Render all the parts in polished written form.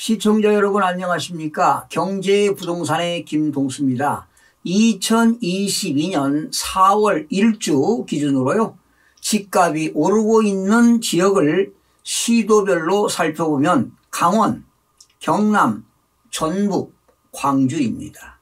시청자 여러분 안녕하십니까? 경제부동산의 김동수입니다. 2022년 4월 1주 기준으로요. 집값이 오르고 있는 지역을 시도별로 살펴보면 강원, 경남, 전북, 광주입니다.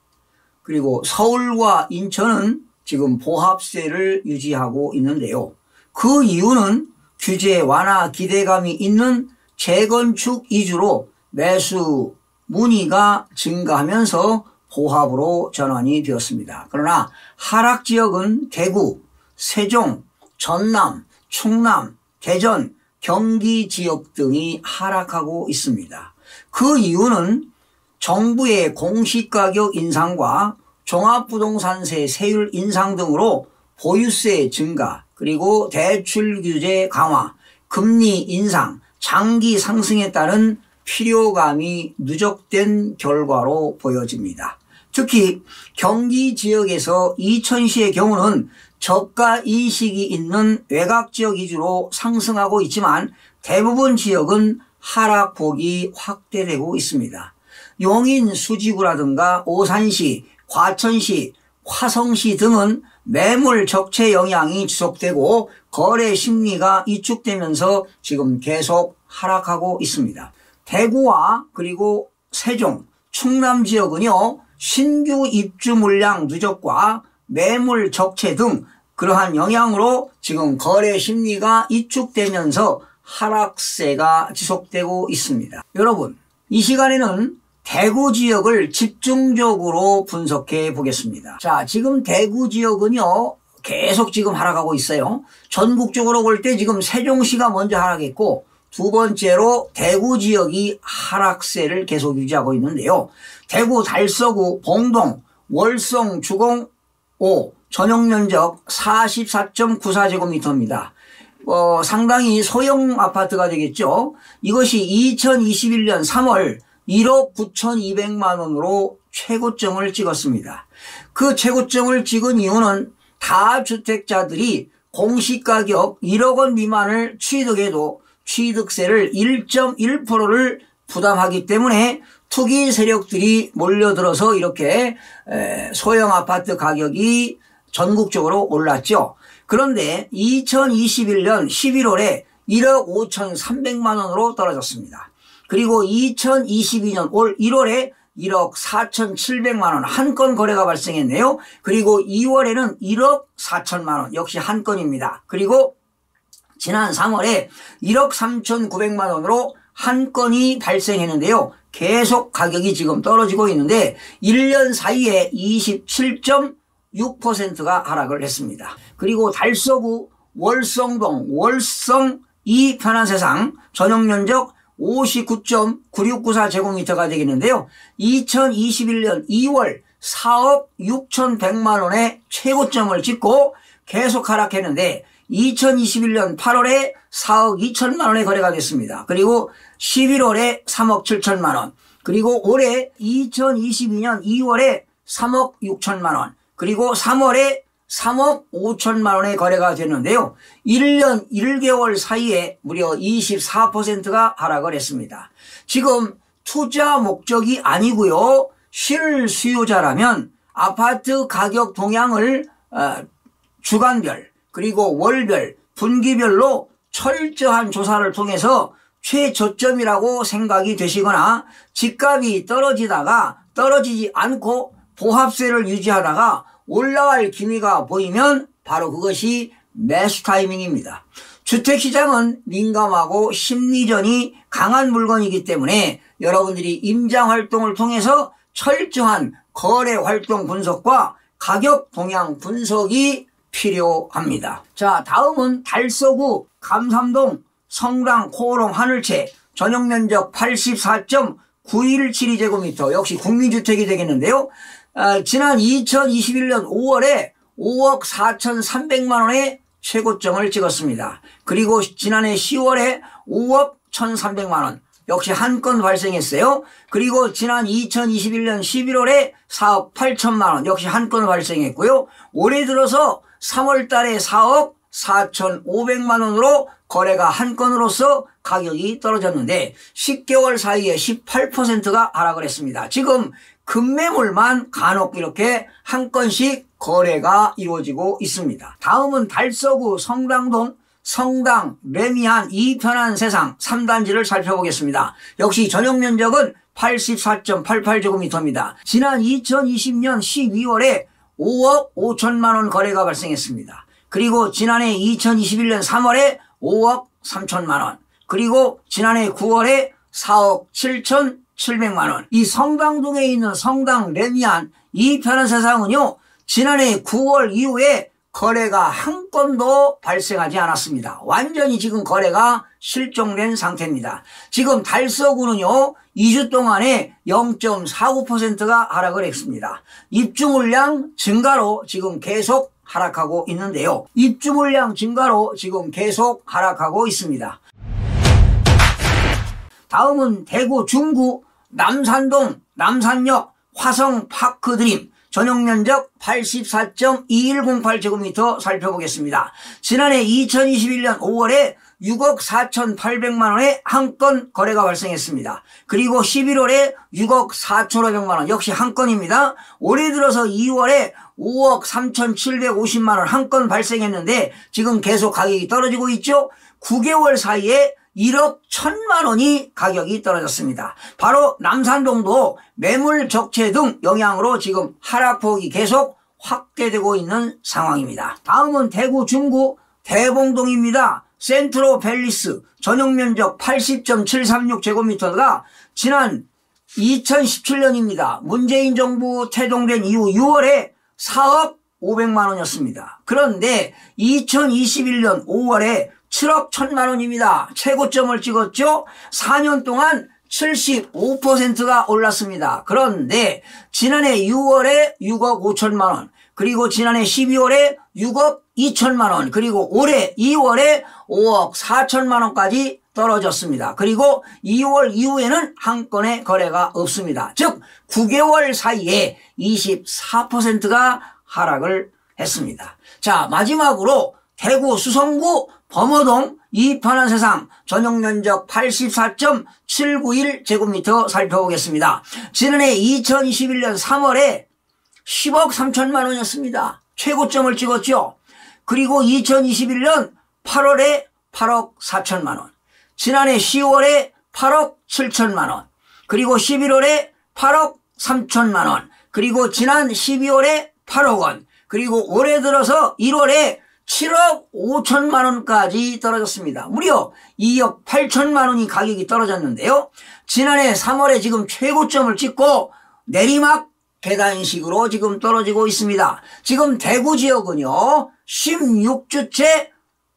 그리고 서울과 인천은 지금 보합세를 유지하고 있는데요. 그 이유는 규제 완화 기대감이 있는 재건축 위주로 매수 문의가 증가하면서 보합으로 전환이 되었습니다. 그러나 하락 지역은 대구, 세종, 전남, 충남, 대전, 경기 지역 등이 하락하고 있습니다. 그 이유는 정부의 공시가격 인상과 종합부동산세 세율 인상 등으로 보유세 증가, 그리고 대출 규제 강화, 금리 인상, 장기 상승에 따른 필요감이 누적된 결과로 보여집니다. 특히 경기 지역에서 이천시의 경우는 저가 인식이 있는 외곽 지역 위주로 상승하고 있지만 대부분 지역은 하락폭이 확대되고 있습니다. 용인 수지구라든가 오산시, 과천시, 화성시 등은 매물 적체 영향이 지속되고 거래 심리가 위축되면서 지금 계속 하락하고 있습니다. 대구와 그리고 세종, 충남 지역은요, 신규 입주 물량 누적과 매물 적체 등 그러한 영향으로 지금 거래 심리가 위축되면서 하락세가 지속되고 있습니다. 여러분, 이 시간에는 대구 지역을 집중적으로 분석해 보겠습니다. 자, 지금 대구 지역은요, 계속 지금 하락하고 있어요. 전국적으로 볼 때 지금 세종시가 먼저 하락했고, 두 번째로 대구 지역이 하락세를 계속 유지하고 있는데요. 대구 달서구 봉동 월성 주공 5 전용 면적 44.94제곱미터입니다. 상당히 소형 아파트가 되겠죠. 이것이 2021년 3월 1억 9,200만 원으로 최고점을 찍었습니다. 그 최고점을 찍은 이유는 다주택자들이 공시가격 1억 원 미만을 취득해도 취득세를 1.1%를 부담하기 때문에 투기 세력들이 몰려들어서 이렇게 소형 아파트 가격이 전국적으로 올랐죠. 그런데 2021년 11월에 1억 5,300만 원으로 떨어졌습니다. 그리고 2022년 올 1월에 1억 4,700만 원 한 건 거래가 발생했네요. 그리고 2월에는 1억 4천만 원 역시 한 건입니다. 그리고 지난 3월에 1억 3,900만 원으로 한 건이 발생했는데요. 계속 가격이 지금 떨어지고 있는데 1년 사이에 27.6%가 하락을 했습니다. 그리고 달서구 월성동 월성 2 편한세상 전용 면적 59.9694제곱미터가 되겠는데요. 2021년 2월 4억 6,100만 원의 최고점을 찍고 계속 하락했는데 2021년 8월에 4억 2천만 원의 거래가 됐습니다. 그리고 11월에 3억 7천만 원, 그리고 올해 2022년 2월에 3억 6천만 원, 그리고 3월에 3억 5천만 원의 거래가 됐는데요. 1년 1개월 사이에 무려 24%가 하락을 했습니다. 지금 투자 목적이 아니고요. 실수요자라면 아파트 가격 동향을 주간별 그리고 월별, 분기별로 철저한 조사를 통해서 최저점이라고 생각이 되시거나 집값이 떨어지다가 떨어지지 않고 보합세를 유지하다가 올라갈 기미가 보이면 바로 그것이 매수 타이밍입니다. 주택시장은 민감하고 심리전이 강한 물건이기 때문에 여러분들이 임장활동을 통해서 철저한 거래활동 분석과 가격 동향 분석이 필요합니다. 자, 다음은 달서구 감삼동 성당 코오롱 하늘채 전용 면적 84.9172제곱미터 역시 국민주택이 되겠는데요. 지난 2021년 5월에 5억 4,300만 원의 최고점을 찍었습니다. 그리고 지난해 10월에 5억 1,300만 원 역시 한 건 발생했어요. 그리고 지난 2021년 11월에 4억 8천만 원 역시 한 건 발생했고요. 올해 들어서 3월 달에 4억 4,500만 원으로 거래가 한 건으로서 가격이 떨어졌는데 10개월 사이에 18%가 하락을 했습니다. 지금 급매물만 간혹 이렇게 한 건씩 거래가 이루어지고 있습니다. 다음은 달서구 성당동 성당 레미안 이편한 세상 3단지를 살펴보겠습니다. 역시 전용 면적은 84.88제곱미터입니다. 지난 2020년 12월에 5억 5천만 원 거래가 발생했습니다. 그리고 지난해 2021년 3월에 5억 3천만 원, 그리고 지난해 9월에 4억 7,700만 원. 이 성당동에 있는 성당 레미안 이편한 세상은요, 지난해 9월 이후에 거래가 한 건도 발생하지 않았습니다. 완전히 지금 거래가 실종된 상태입니다. 지금 달서구는요 2주 동안에 0.49%가 하락을 했습니다. 입주물량 증가로 지금 계속 하락하고 있는데요. 입주물량 증가로 지금 계속 하락하고 있습니다. 다음은 대구 중구 남산동 남산역 화성파크드림 전용면적 84.2108제곱미터 살펴보겠습니다. 지난해 2021년 5월에 6억 4,800만 원의 한 건 거래가 발생했습니다. 그리고 11월에 6억 4,500만 원 역시 한 건입니다. 올해 들어서 2월에 5억 3,750만 원 한 건 발생했는데 지금 계속 가격이 떨어지고 있죠. 9개월 사이에 1억 1,000만 원이 가격이 떨어졌습니다. 바로 남산동도 매물 적체 등 영향으로 지금 하락폭이 계속 확대되고 있는 상황입니다. 다음은 대구 중구 대봉동입니다. 센트로 팰리스 전용면적 80.736제곱미터가 지난 2017년입니다. 문재인 정부 태동된 이후 6월에 4억 500만 원이었습니다. 그런데 2021년 5월에 7억 1,000만 원입니다. 최고점을 찍었죠. 4년 동안 75%가 올랐습니다. 그런데 지난해 6월에 6억 5천만 원, 그리고 지난해 12월에 6억 2천만 원, 그리고 올해 2월에 5억 4천만 원까지 떨어졌습니다. 그리고 2월 이후에는 한 건의 거래가 없습니다. 즉 9개월 사이에 24%가 하락을 했습니다. 자, 마지막으로 대구 수성구 범어동 이편한 세상 전용면적 84.791제곱미터 살펴보겠습니다. 지난해 2021년 3월에 10억 3천만 원이었습니다. 최고점을 찍었죠. 그리고 2021년 8월에 8억 4천만 원, 지난해 10월에 8억 7천만 원, 그리고 11월에 8억 3천만 원, 그리고 지난 12월에 8억 원, 그리고 올해 들어서 1월에 7억 5천만 원까지 떨어졌습니다. 무려 2억 8천만 원이 가격이 떨어졌는데요. 지난해 3월에 지금 최고점을 찍고 내리막 계단식으로 지금 떨어지고 있습니다. 지금 대구 지역은요 16주째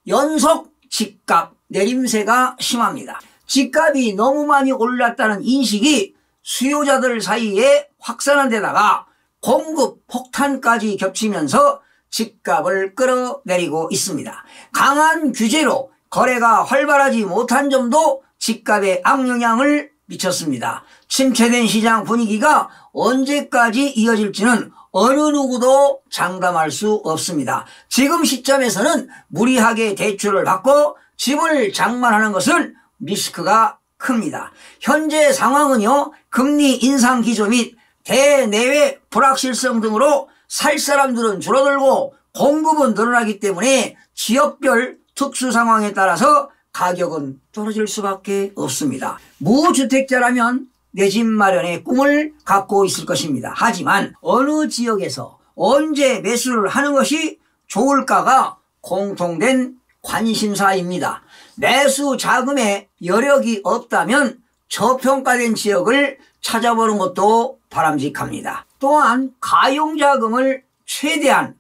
연속 집값 내림세가 심합니다. 집값이 너무 많이 올랐다는 인식이 수요자들 사이에 확산한 데다가 공급 폭탄까지 겹치면서 집값을 끌어내리고 있습니다. 강한 규제로 거래가 활발하지 못한 점도 집값에 악영향을 미쳤습니다. 침체된 시장 분위기가 언제까지 이어질지는 어느 누구도 장담할 수 없습니다. 지금 시점에서는 무리하게 대출을 받고 집을 장만하는 것은 리스크가 큽니다. 현재 상황은요, 금리 인상 기조 및 대내외 불확실성 등으로 살 사람들은 줄어들고 공급은 늘어나기 때문에 지역별 특수 상황에 따라서 가격은 떨어질 수밖에 없습니다. 무주택자라면 내 집 마련의 꿈을 갖고 있을 것입니다. 하지만 어느 지역에서 언제 매수를 하는 것이 좋을까가 공통된 관심사입니다. 매수 자금에 여력이 없다면 저평가된 지역을 찾아보는 것도 바람직합니다. 또한 가용자금을 최대한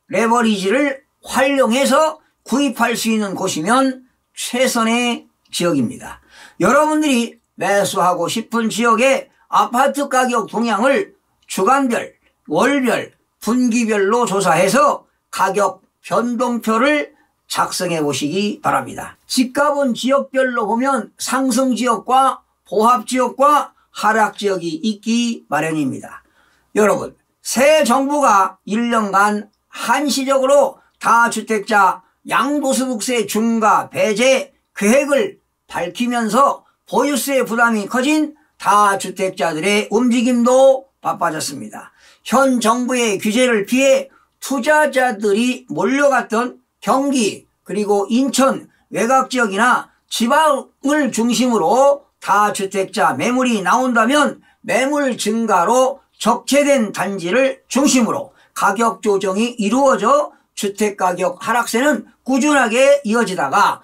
레버리지를 활용해서 구입할 수 있는 곳이면 최선의 지역입니다. 여러분들이 매수하고 싶은 지역의 아파트 가격 동향을 주간별, 월별, 분기별로 조사해서 가격 변동표를 작성해 보시기 바랍니다. 집값은 지역별로 보면 상승 지역과 보합 지역과 하락 지역이 있기 마련입니다. 여러분, 새 정부가 1년간 한시적으로 다주택자 양도소득세 중과 배제 계획을 밝히면서 보유세 부담이 커진 다주택자들의 움직임도 바빠졌습니다. 현 정부의 규제를 피해 투자자들이 몰려갔던 경기 그리고 인천 외곽지역이나 지방을 중심으로 다주택자 매물이 나온다면 매물 증가로 적체된 단지를 중심으로 가격 조정이 이루어져 주택가격 하락세는 꾸준하게 이어지다가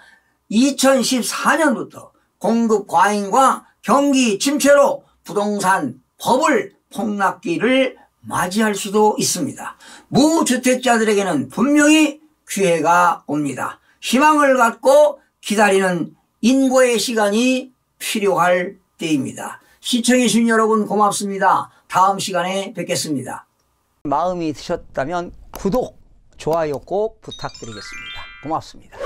2014년부터 공급 과잉과 경기 침체로 부동산 버블 폭락기를 맞이할 수도 있습니다. 무주택자들에게는 분명히 기회가 옵니다. 희망을 갖고 기다리는 인고의 시간이 필요할 때입니다. 시청해 주신 여러분 고맙습니다. 다음 시간에 뵙겠습니다. 마음이 드셨다면 구독, 좋아요 꼭 부탁드리겠습니다. 고맙습니다.